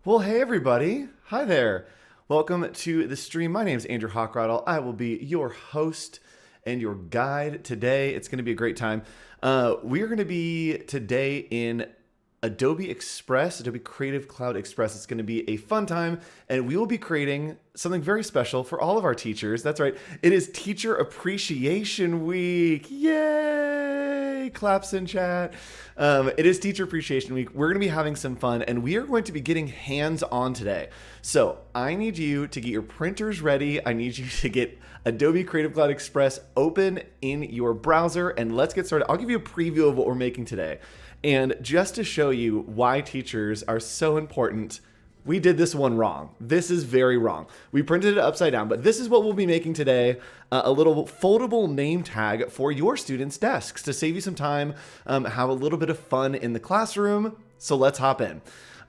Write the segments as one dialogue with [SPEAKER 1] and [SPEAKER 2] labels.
[SPEAKER 1] Well, hey everybody. Hi there. Welcome to the stream. My name is Andrew Hawkrattle. I will be your host and your guide today. It's going to be a great time. We are going to be today in Adobe Express, Adobe Creative Cloud Express. It's going to be a fun time, and we will be creating something very special for all of our teachers. That's right. It is Teacher Appreciation Week. Yay! Claps in chat. It is Teacher Appreciation Week. We're going to be having some fun, and we are going to be getting hands-on today. So I need you to get your printers ready. I need you to get Adobe Creative Cloud Express open in your browser, and let's get started. I'll give you a preview of what we're making today. And just to show you why teachers are so important, we did this one wrong. This is very wrong. We printed it upside down, but this is what we'll be making today. A little foldable name tag for your students' desks to save you some time, have a little bit of fun in the classroom. So let's hop in.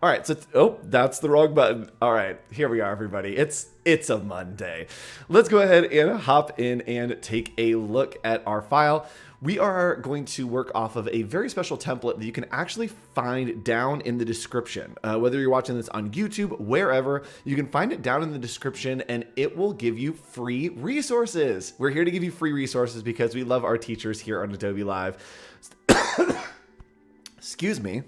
[SPEAKER 1] All right, so, oh, that's the wrong button. All right, here we are, everybody. It's a Monday. Let's go ahead and hop in and take a look at our file. We are going to work off of a very special template that you can actually find down in the description. Whether you're watching this on YouTube, wherever, you can find it down in the description and it will give you free resources. We're here to give you free resources because we love our teachers here on Adobe Live. Excuse me.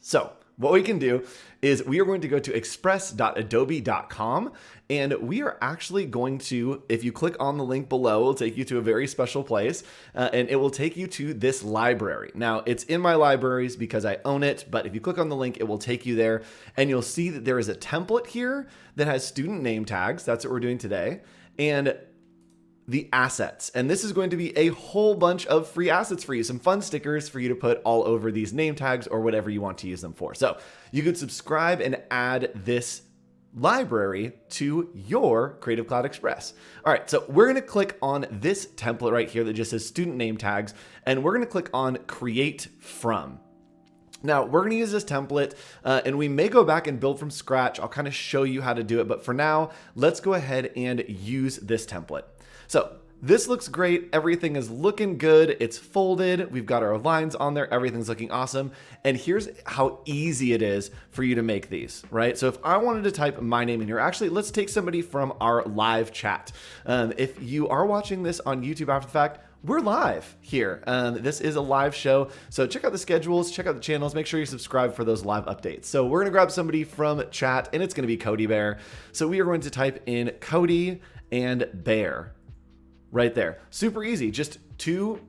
[SPEAKER 1] So what we can do is we are going to go to express.adobe.com, and we are actually going to, if you click on the link below, it'll take you to a very special place, and it will take you to this library. Now, it's in my libraries because I own it, but if you click on the link, it will take you there, and you'll see that there is a template here that has student name tags. That's what we're doing today. And the assets. And this is going to be a whole bunch of free assets for you, some fun stickers for you to put all over these name tags or whatever you want to use them for. So you could subscribe and add this library to your Creative Cloud Express. All right, so we're going to click on this template right here that just says student name tags, and we're going to click on create from. Now, we're going to use this template, and we may go back and build from scratch. I'll kind of show you how to do it, but for now, let's go ahead and use this template. So this looks great. Everything is looking good. It's folded. We've got our lines on there. Everything's looking awesome. And here's how easy it is for you to make these, right? So if I wanted to type my name in here, actually, let's take somebody from our live chat. If you are watching this on YouTube after the fact, we're live here. This is a live show. So check out the schedules, check out the channels, make sure you subscribe for those live updates. So we're gonna grab somebody from chat, and it's gonna be Cody Bear. So we are going to type in Cody and Bear. Right there. Super easy. Just two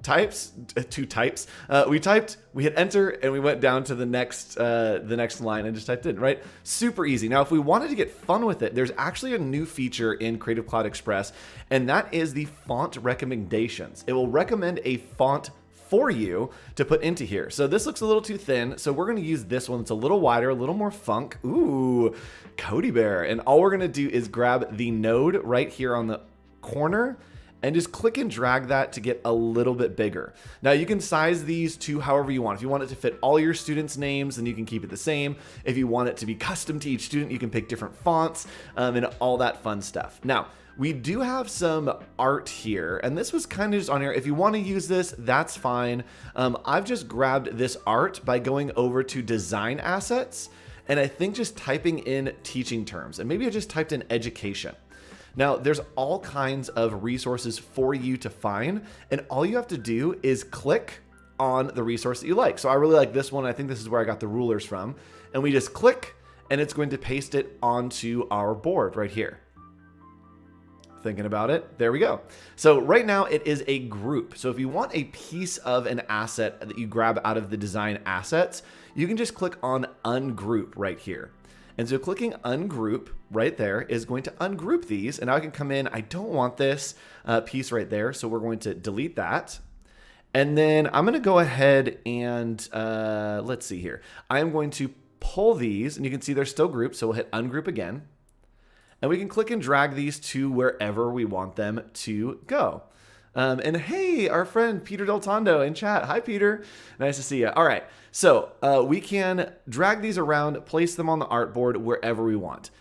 [SPEAKER 1] types. We hit enter, and we went down to the next line and just typed in, right? Super easy. Now, if we wanted to get fun with it, there's actually a new feature in Creative Cloud Express, and that is the font recommendations. It will recommend a font for you to put into here. So this looks a little too thin, so we're going to use this one that's a little wider, a little more funk. Ooh, Cody Bear. And all we're going to do is grab the node right here on the corner and just click and drag that to get a little bit bigger. Now you can size these to however you want. If you want it to fit all your students' names, then you can keep it the same. If you want it to be custom to each student, you can pick different fonts and all that fun stuff. Now, we do have some art here, and this was kind of just on here. If you want to use this, that's fine. I've just grabbed this art by going over to design assets, and I think just typing in teaching terms, and maybe I just typed in education. Now, there's all kinds of resources for you to find, and all you have to do is click on the resource that you like. So I really like this one. I think this is where I got the rulers from. And we just click, and it's going to paste it onto our board right here. Thinking about it, there we go. So right now it is a group. So if you want a piece of an asset that you grab out of the design assets, you can just click on ungroup right here. And so clicking ungroup right there is going to ungroup these. And now I can come in, I don't want this piece right there. So we're going to delete that. And then I'm going to go ahead and let's see here. I'm going to pull these, and you can see they're still grouped. So we'll hit ungroup again. And we can click and drag these to wherever we want them to go. And hey, our friend Peter Del Tondo in chat. Hi, Peter. Nice to see you. All right. So we can drag these around, place them on the artboard wherever we want.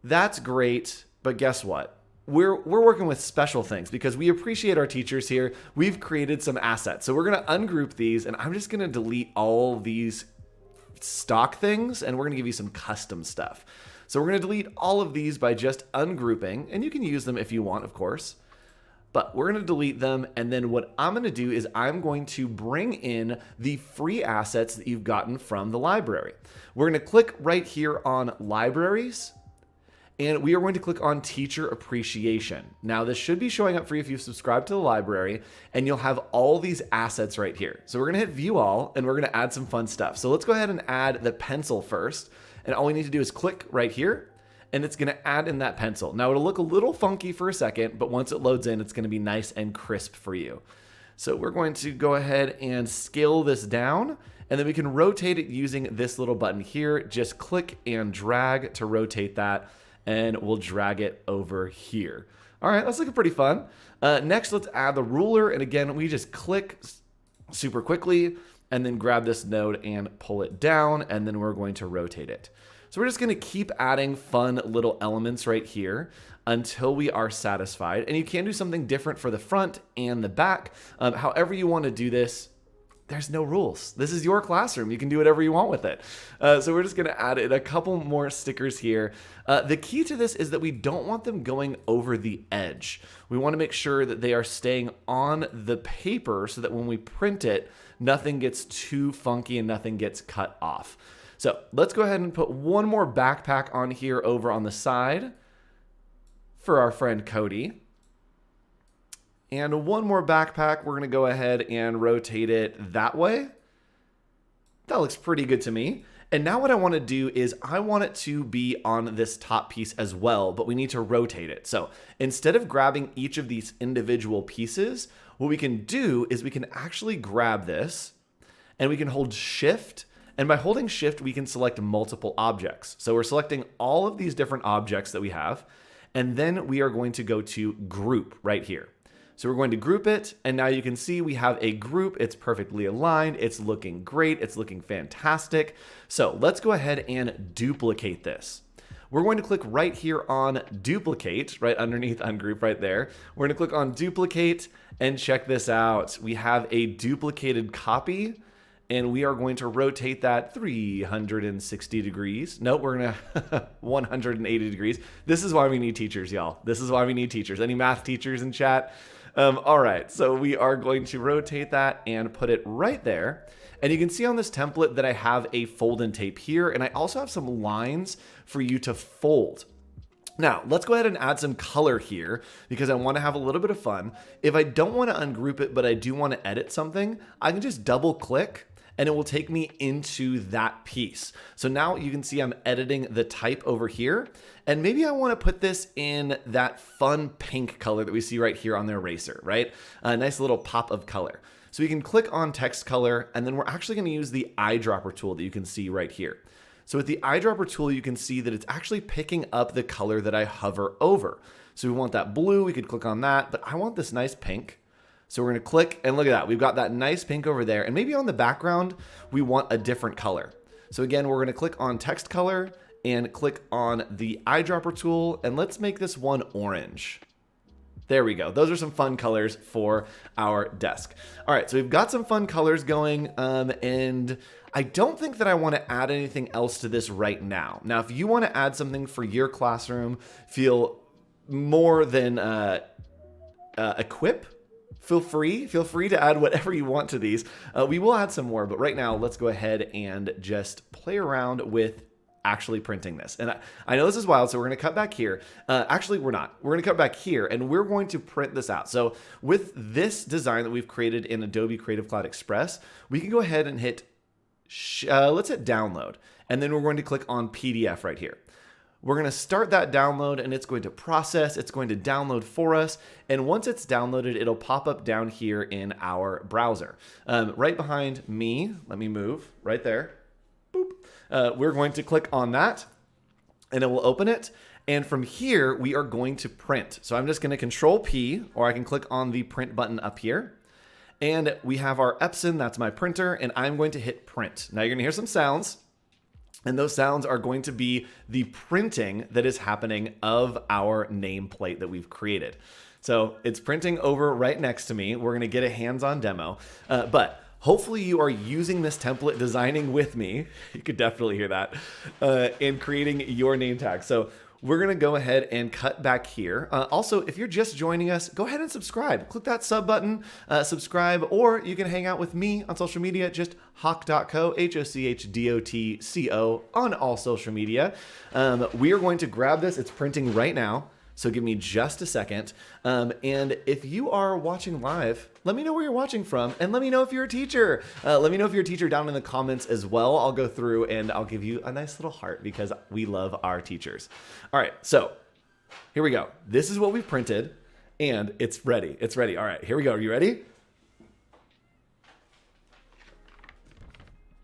[SPEAKER 1] That's great. But guess what? We're working with special things because we appreciate our teachers here. We've created some assets. So we're going to ungroup these, and I'm just going to delete all these stock things, and we're going to give you some custom stuff. So we're going to delete all of these by just ungrouping, and you can use them if you want, of course. But we're going to delete them, and then what I'm going to do is I'm going to bring in the free assets that you've gotten from the library. We're going to click right here on Libraries, and we are going to click on Teacher Appreciation. Now, this should be showing up for you if you've subscribed to the library, and you'll have all these assets right here. So we're going to hit View All, and we're going to add some fun stuff. So let's go ahead and add the pencil first, and all we need to do is click right here, and it's going to add in that pencil. Now, it'll look a little funky for a second, but once it loads in, it's going to be nice and crisp for you. So we're going to go ahead and scale this down, and then we can rotate it using this little button here. Just click and drag to rotate that, and we'll drag it over here. All right, that's looking pretty fun. Next, let's add the ruler, and again, we just click super quickly, and then grab this node and pull it down, and then we're going to rotate it. So we're just going to keep adding fun little elements right here until we are satisfied. And you can do something different for the front and the back. However you want to do this, there's no rules. This is your classroom. You can do whatever you want with it. So we're just going to add in a couple more stickers here. The key to this is that we don't want them going over the edge. We want to make sure that they are staying on the paper so that when we print it, nothing gets too funky and nothing gets cut off. So let's go ahead and put one more backpack on here over on the side for our friend Cody. And one more backpack, we're going to go ahead and rotate it that way. That looks pretty good to me. And now what I want to do is I want it to be on this top piece as well, but we need to rotate it. So instead of grabbing each of these individual pieces, what we can do is we can actually grab this and we can hold Shift. And by holding Shift, we can select multiple objects. So we're selecting all of these different objects that we have, and then we are going to go to Group right here. So we're going to group it, and now you can see we have a group. It's perfectly aligned. It's looking great. It's looking fantastic. So let's go ahead and duplicate this. We're going to click right here on Duplicate, right underneath Ungroup right there. We're going to click on Duplicate, and check this out. We have a duplicated copy, and we are going to rotate that 360 degrees. Nope, we're gonna 180 degrees. This is why we need teachers, y'all. This is why we need teachers. Any math teachers in chat? All right, so we are going to rotate that and put it right there. And you can see on this template that I have a fold and tape here, and I also have some lines for you to fold. Now, let's go ahead and add some color here because I want to have a little bit of fun. If I don't want to ungroup it, but I do want to edit something, I can just double click and it will take me into that piece. So now you can see I'm editing the type over here. And maybe I want to put this in that fun pink color that we see right here on the eraser, right? A nice little pop of color. So we can click on text color, and then we're actually going to use the eyedropper tool that you can see right here. So with the eyedropper tool, you can see that it's actually picking up the color that I hover over. So we want that blue, we could click on that, but I want this nice pink. So we're going to click, and look at that. We've got that nice pink over there. And maybe on the background, we want a different color. So again, we're going to click on text color and click on the eyedropper tool. And let's make this one orange. There we go. Those are some fun colors for our desk. All right, so we've got some fun colors going. And I don't think that I want to add anything else to this right now. Now, if you want to add something for your classroom, feel more than equip. Feel free to add whatever you want to these. We will add some more, but right now let's go ahead and just play around with actually printing this. And I know this is wild, so we're going to cut back here. Actually, we're not. We're going to cut back here, and we're going to print this out. So with this design that we've created in Adobe Creative Cloud Express, we can go ahead and hit, let's hit download, and then we're going to click on PDF right here. We're going to start that download, and it's going to process. It's going to download for us. And once it's downloaded, it'll pop up down here in our browser. Right behind me, let me move right there. Boop. We're going to click on that, and it will open it. And from here, we are going to print. So I'm just going to Control P, or I can click on the print button up here. And we have our Epson, that's my printer, and I'm going to hit print. Now you're going to hear some sounds. And those sounds are going to be the printing that is happening of our nameplate that we've created. So it's printing over right next to me. We're going to get a hands-on demo. But hopefully you are using this template, designing with me. You could definitely hear that, and creating your name tag. So we're going to go ahead and cut back here. Also, if you're just joining us, go ahead and subscribe. Click that sub button, subscribe, or you can hang out with me on social media, just hoch.co, HOCHDOTCO on all social media. We are going to grab this. It's printing right now. So give me just a second. And if you are watching live, let me know where you're watching from, and let me know if you're a teacher. Let me know if you're a teacher down in the comments as well. I'll go through and I'll give you a nice little heart because we love our teachers. All right, so here we go. This is what we've printed, and it's ready. It's ready. All right, here we go. Are you ready?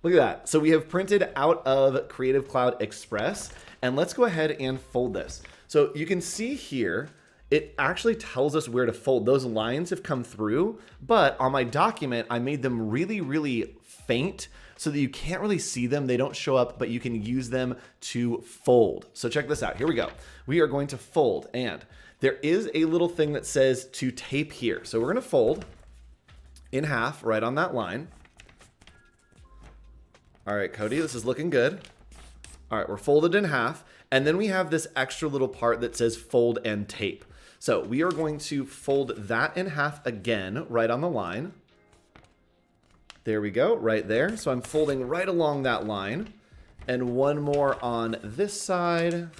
[SPEAKER 1] Look at that. So we have printed out of Creative Cloud Express, and let's go ahead and fold this. So you can see here, it actually tells us where to fold. Those lines have come through, but on my document, I made them really, really faint so that you can't really see them. They don't show up, but you can use them to fold. So check this out. Here we go. We are going to fold, and there is a little thing that says to tape here. So we're going to fold in half right on that line. All right, Cody, this is looking good. All right, we're folded in half. And then we have this extra little part that says fold and tape. So we are going to fold that in half again, right on the line. There we go, right there. So I'm folding right along that line. And one more on this side.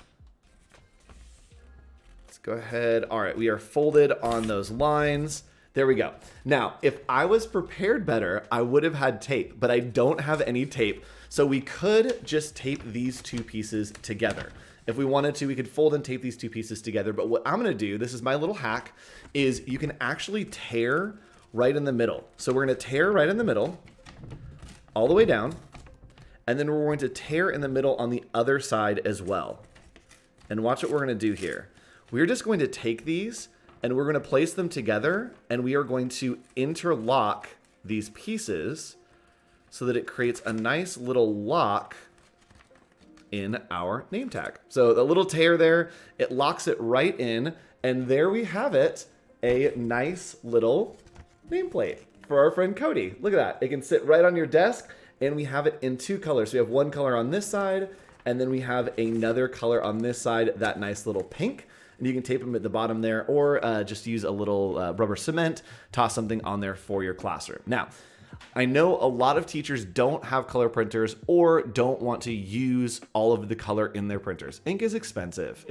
[SPEAKER 1] Let's go ahead. All right, we are folded on those lines. There we go. Now, if I was prepared better, I would have had tape, but I don't have any tape. So we could just tape these two pieces together. If we wanted to, we could fold and tape these two pieces together. But what I'm going to do, this is my little hack, is you can actually tear right in the middle. So we're going to tear right in the middle, all the way down. And then we're going to tear in the middle on the other side as well. And watch what we're going to do here. We're just going to take these and we're going to place them together, and we are going to interlock these pieces so that it creates a nice little lock in our name tag. So the little tear there, it locks it right in, and there we have it, a nice little nameplate for our friend Cody. Look at that. It can sit right on your desk, and we have it in two colors. So we have one color on this side, and then we have another color on this side, that nice little pink. And you can tape them at the bottom there, or just use a little rubber cement, toss something on there for your classroom. Now, I know a lot of teachers don't have color printers or don't want to use all of the color in their printers. Ink is expensive.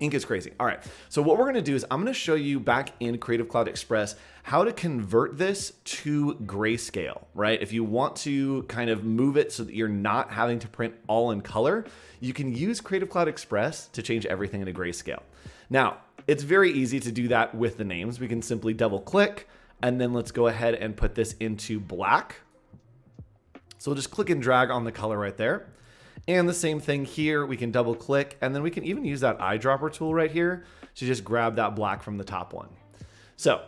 [SPEAKER 1] Ink is crazy. All right, so what we're gonna do is I'm gonna show you back in Creative Cloud Express how to convert this to grayscale, right? If you want to kind of move it so that you're not having to print all in color, you can use Creative Cloud Express to change everything into grayscale. Now, it's very easy to do that with the names. We can simply double click, and then let's go ahead and put this into black. So we'll just click and drag on the color right there. And the same thing here, we can double click, and then we can even use that eyedropper tool right here to just grab that black from the top one. So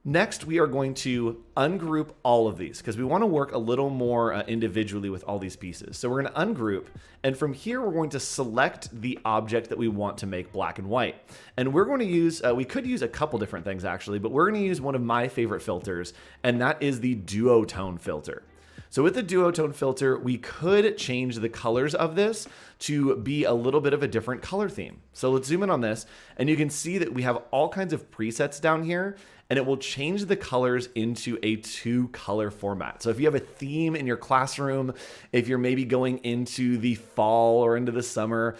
[SPEAKER 1] next we are going to ungroup all of these because we want to work a little more individually with all these pieces. So we're going to ungroup, and from here we're going to select the object that we want to make black and white. And we're going to use, we could use a couple different things actually, but we're going to use one of my favorite filters, and that is the duotone filter. So with the duotone filter, we could change the colors of this to be a little bit of a different color theme. So let's zoom in on this, and you can see that we have all kinds of presets down here, and it will change the colors into a 2-color format. So if you have a theme in your classroom, if you're maybe going into the fall or into the summer,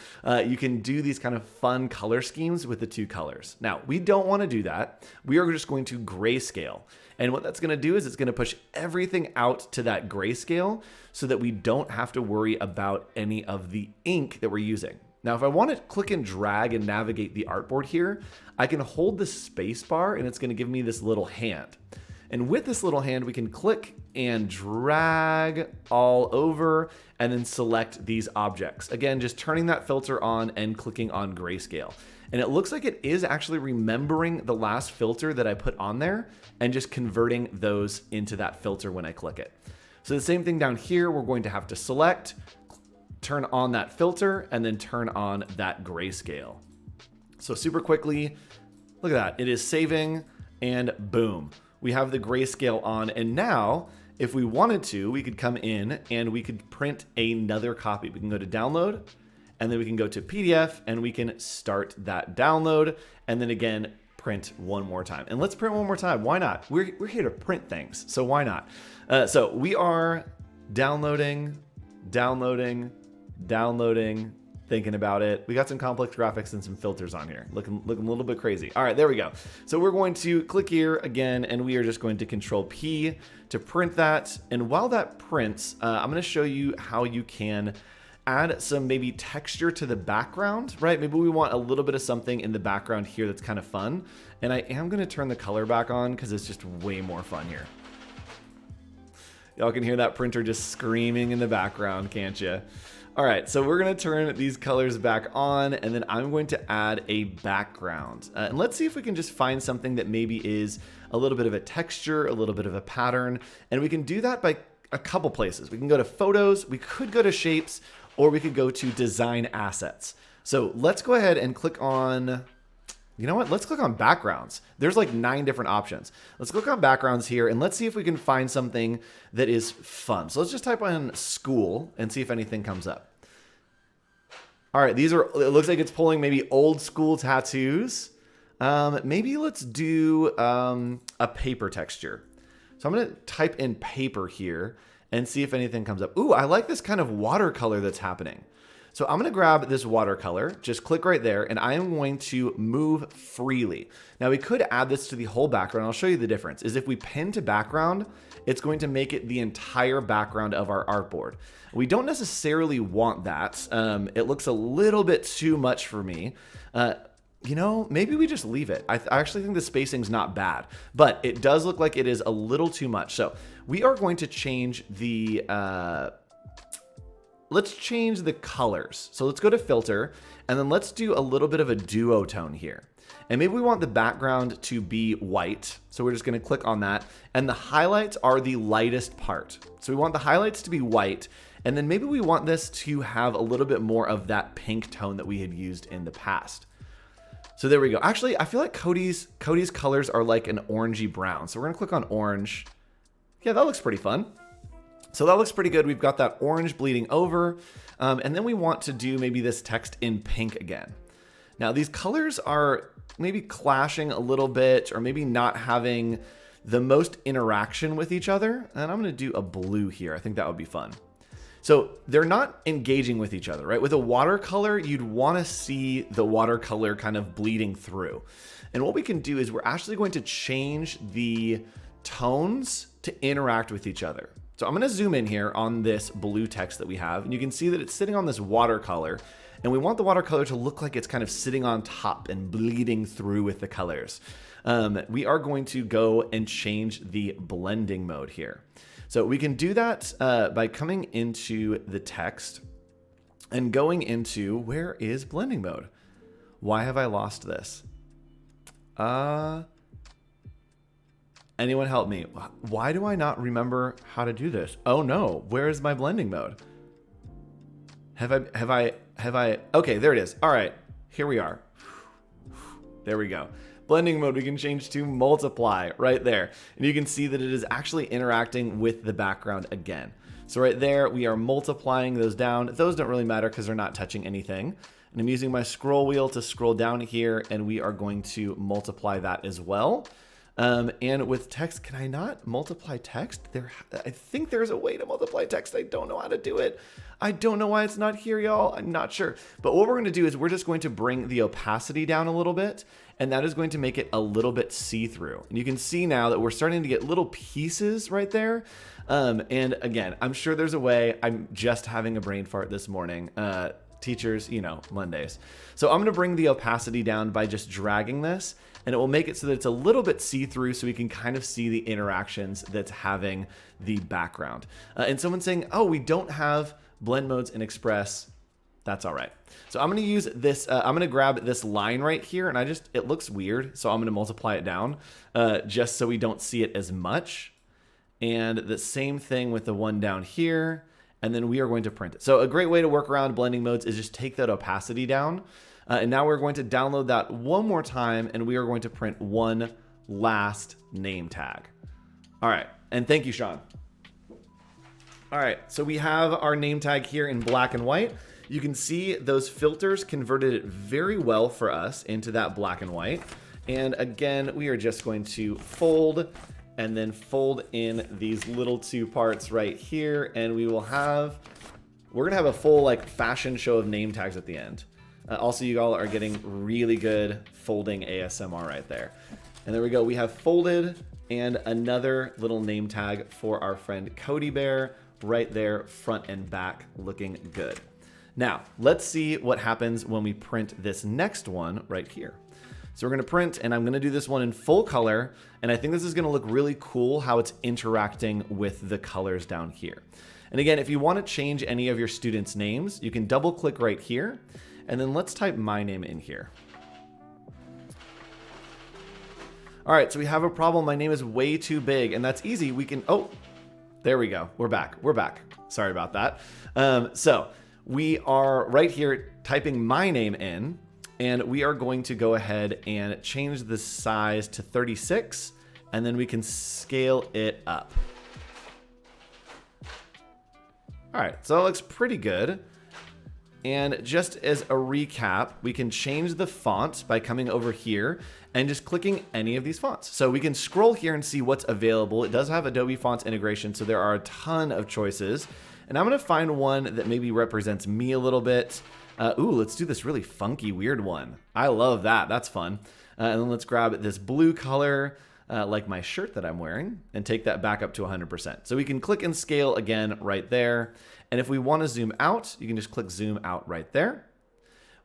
[SPEAKER 1] you can do these kind of fun color schemes with the 2 colors. Now, we don't want to do that. We are just going to grayscale. And what that's going to do is it's going to push everything out to that grayscale so that we don't have to worry about any of the ink that we're using. Now, if I want to click and drag and navigate the artboard here, I can hold the space bar and it's going to give me this little hand. And with this little hand, we can click and drag all over and then select these objects. Again, just turning that filter on and clicking on grayscale. And it looks like it is actually remembering the last filter that I put on there and just converting those into that filter when I click it. So the same thing down here, we're going to have to select, turn on that filter, and then turn on that grayscale. So super quickly, look at that. It is saving, and boom. We have the grayscale on, and now if we wanted to, we could come in and we could print another copy. We can go to download, and then we can go to PDF, and we can start that download, and then again, print one more time. And let's print one more time. Why not? We're here to print things, so why not? So we are downloading, thinking about it. We got some complex graphics and some filters on here. Looking a little bit crazy. All right, there we go. So we're going to click here again, and we are just going to Control P to print that. And while that prints, I'm going to show you how you can add some maybe texture to the background, right? Maybe we want a little bit of something in the background here that's kind of fun. And I am going to turn the color back on because it's just way more fun here. Y'all can hear that printer just screaming in the background, can't you? All right, so we're gonna turn these colors back on, and then I'm going to add a background. And let's see if we can just find something that maybe is a little bit of a texture, a little bit of a pattern. And we can do that by a couple places. We can go to Photos, we could go to Shapes, or we could go to Design Assets. So let's go ahead and click on, you know what? Let's click on backgrounds. There's like 9 different options. Let's click on backgrounds here and let's see if we can find something that is fun. So let's just type in school and see if anything comes up. All right, these are, it looks like it's pulling maybe old school tattoos. Maybe let's do a paper texture. So I'm gonna type in paper here and see if anything comes up. Ooh, I like this kind of watercolor that's happening. So I'm gonna grab this watercolor, just click right there, and I am going to move freely. Now we could add this to the whole background. I'll show you the difference. Is if we pin to background, it's going to make it the entire background of our artboard. We don't necessarily want that. It looks a little bit too much for me. You know, maybe we just leave it. I actually think the spacing's not bad, but it does look like it is a little too much. So we are going to change the, let's change the colors. So let's go to filter, and then let's do a little bit of a duotone here. And maybe we want the background to be white. So we're just gonna click on that. And the highlights are the lightest part. So we want the highlights to be white. And then maybe we want this to have a little bit more of that pink tone that we had used in the past. So there we go. Actually, I feel like Cody's colors are like an orangey brown. So we're gonna click on orange. Yeah, that looks pretty fun. So that looks pretty good. We've got that orange bleeding over. And then we want to do maybe this text in pink again. Now these colors are maybe clashing a little bit, or maybe not having the most interaction with each other. And I'm gonna do a blue here. I think that would be fun. So they're not engaging with each other, right? With a watercolor, you'd wanna see the watercolor kind of bleeding through. And what we can do is we're actually going to change the tones to interact with each other. So I'm gonna zoom in here on this blue text that we have, and you can see that it's sitting on this watercolor, and we want the watercolor to look like it's kind of sitting on top and bleeding through with the colors. We are going to go and change the blending mode here. So we can do that by coming into the text and going into, where is blending mode? Why have I lost this? Anyone help me? Why do I not remember how to do this? Oh no, where is my blending mode? Have I, okay, there it is. All right, here we are. There we go. Blending mode, we can change to multiply right there. And you can see that it is actually interacting with the background again. So right there, we are multiplying those down. Those don't really matter because they're not touching anything. And I'm using my scroll wheel to scroll down here, and we are going to multiply that as well. And with text, can I not multiply text? I think there's a way to multiply text. I don't know how to do it. I don't know why it's not here, y'all. I'm not sure. But what we're going to do is we're just going to bring the opacity down a little bit, and that is going to make it a little bit see-through. And you can see now that we're starting to get little pieces right there. And again, I'm sure there's a way. I'm just having a brain fart this morning. Teachers, you know, Mondays. So I'm going to bring the opacity down by just dragging this, and it will make it so that it's a little bit see-through so we can kind of see the interactions that's having the background. And someone's saying, oh, we don't have blend modes in Express. That's all right. So I'm going to use this, I'm going to grab this line right here, and it looks weird. So I'm going to multiply it down just so we don't see it as much. And the same thing with the one down here. And then we are going to print it. So a great way to work around blending modes is just take that opacity down. And now we're going to download that one more time, and we are going to print one last name tag. All right, and thank you, Sean. All right, so we have our name tag here in black and white. You can see those filters converted it very well for us into that black and white. And again, we are just going to fold and then fold in these little two parts right here. And we're gonna have a full like fashion show of name tags at the end. Also, you all are getting really good folding ASMR right there. And there we go, we have folded and another little name tag for our friend Cody Bear right there, front and back, looking good. Now, let's see what happens when we print this next one right here. So we're gonna print, and I'm gonna do this one in full color, and I think this is gonna look really cool how it's interacting with the colors down here. And again, if you wanna change any of your students' names, you can double click right here, and then let's type my name in here. All right, so we have a problem. My name is way too big, and that's easy. We can, oh, there we go. We're back. Sorry about that. So we are right here typing my name in, and we are going to go ahead and change the size to 36, and then we can scale it up. All right, so that looks pretty good. And just as a recap, we can change the font by coming over here and just clicking any of these fonts. So we can scroll here and see what's available. It does have Adobe Fonts integration, so there are a ton of choices. And I'm gonna find one that maybe represents me a little bit. Ooh, let's do this really funky, weird one. I love that, that's fun. And then let's grab this blue color, like my shirt that I'm wearing, and take that back up to 100%. So we can click and scale again right there. And if we want to zoom out, you can just click zoom out right there.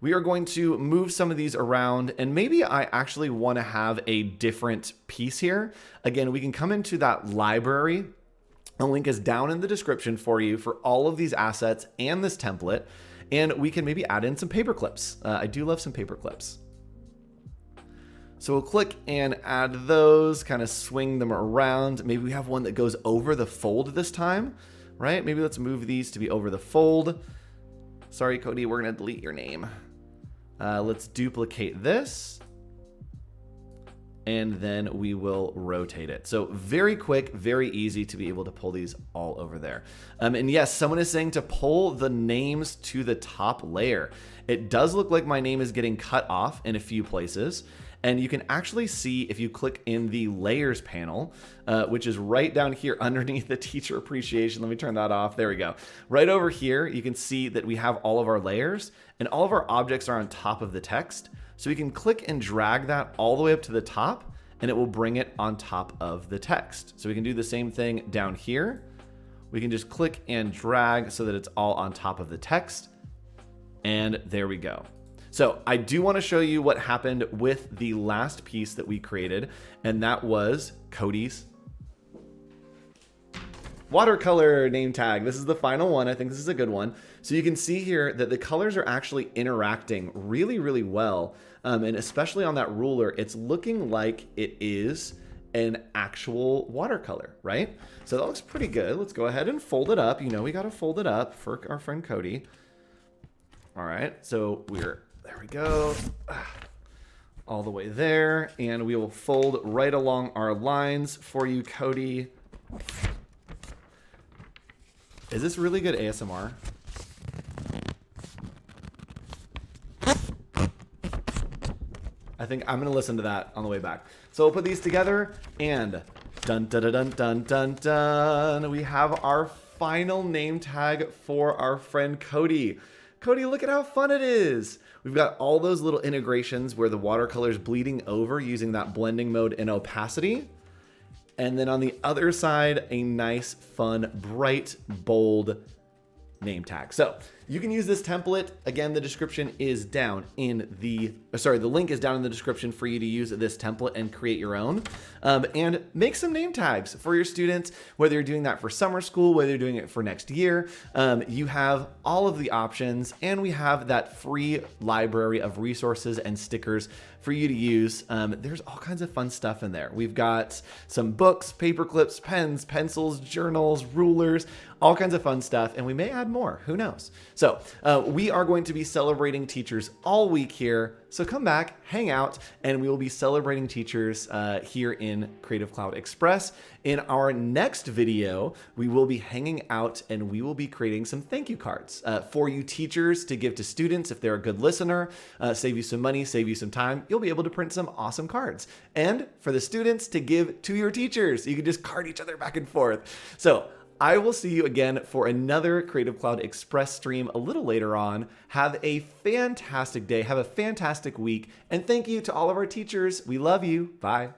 [SPEAKER 1] We are going to move some of these around, and maybe I actually want to have a different piece here. Again, we can come into that library. A link is down in the description for you for all of these assets and this template, and we can maybe add in some paper clips. I do love some paper clips. So we'll click and add those, kind of swing them around. Maybe we have one that goes over the fold this time, right? Maybe let's move these to be over the fold. Sorry, Cody, we're gonna delete your name. Let's duplicate this. And then we will rotate it. So very quick, very easy to be able to pull these all over there. And yes, someone is saying to pull the names to the top layer. It does look like my name is getting cut off in a few places. And you can actually see if you click in the layers panel, which is right down here underneath the teacher appreciation. Let me turn that off. There we go. Right over here, you can see that we have all of our layers and all of our objects are on top of the text. So we can click and drag that all the way up to the top and it will bring it on top of the text. So we can do the same thing down here. We can just click and drag so that it's all on top of the text. And there we go. So I do want to show you what happened with the last piece that we created, and that was Cody's watercolor name tag. This is the final one. I think this is a good one. So you can see here that the colors are actually interacting really, really well. And especially on that ruler, it's looking like it is an actual watercolor, right? So that looks pretty good. Let's go ahead and fold it up. You know, we got to fold it up for our friend Cody. All right, so there we go. All the way there. And we will fold right along our lines for you, Cody. Is this really good ASMR? I think I'm gonna listen to that on the way back. So we'll put these together and dun dun dun dun dun dun dun. We have our final name tag for our friend Cody. Cody, look at how fun it is. We've got all those little integrations where the watercolor's bleeding over using that blending mode and opacity. And then on the other side, a nice, fun, bright, bold name tag. So you can use this template. Again, the description is down in the link is down in the description for you to use this template and create your own. And make some name tags for your students, whether you're doing that for summer school, whether you're doing it for next year. You have all of the options, and we have that free library of resources and stickers for you to use. There's all kinds of fun stuff in there. We've got some books, paper clips, pens, pencils, journals, rulers, all kinds of fun stuff, and we may add more, who knows? So we are going to be celebrating teachers all week here. So come back, hang out, and we will be celebrating teachers here in Creative Cloud Express. In our next video, we will be hanging out and we will be creating some thank you cards for you teachers to give to students if they're a good listener, save you some money, save you some time. You'll be able to print some awesome cards. And for the students to give to your teachers, you can just card each other back and forth. So I will see you again for another Creative Cloud Express stream a little later on. Have a fantastic day. Have a fantastic week. And thank you to all of our teachers. We love you. Bye.